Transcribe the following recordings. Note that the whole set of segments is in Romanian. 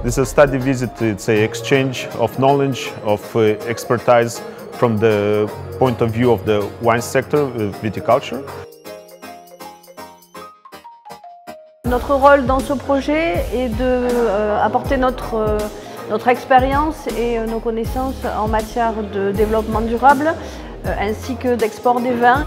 This is a study visit, it's an exchange of knowledge, of expertise from the point of view of the wine sector, viticulture. Notre rôle dans ce projet est d'apporter notre expérience et nos connaissances en matière de développement durable ainsi que d'export des vins.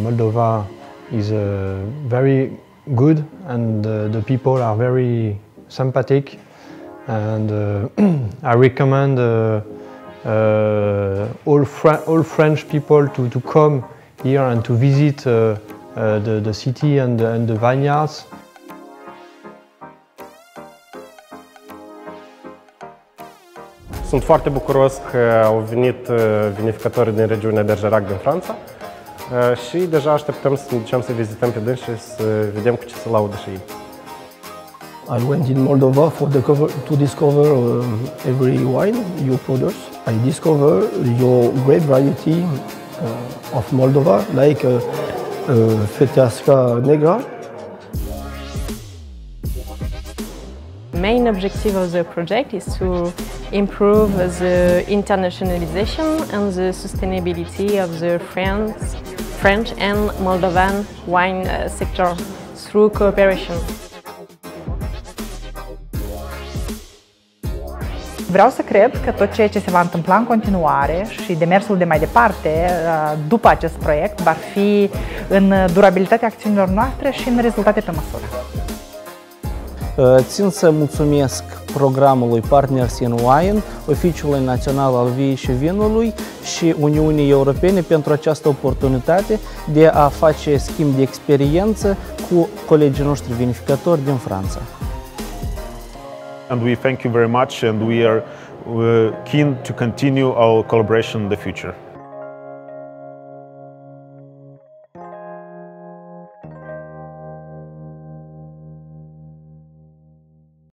Moldova is very good and the people are very sympathetic, and I recommend all French people to come here and to visit the city and the vineyards. Sunt foarte bucuros că au venit vinificatorii din regiunea Bergerac din Franța și deja așteptăm să ne ducem să vizităm pe dâns și să vedem cu ce se laudă și ei. I went in Moldova to discover every wine you produce. I discover your great variety of Moldova, like Feteasca Negra. Main objective of the project is to improve the internationalization and the sustainability of the French and Moldovan wine sector through cooperation. Vreau să cred că tot ceea ce se va întâmpla în continuare și demersul de mai departe după acest proiect va fi în durabilitatea acțiunilor noastre și în rezultate pe măsură. Țin să mulțumesc programului Partners in Wine, Oficiului Național al Viei și Vinului și Uniunii Europene pentru această oportunitate de a face schimb de experiență cu colegii noștri vinificatori din Franța. And we thank you very much, and we are keen to continue our collaboration in the future.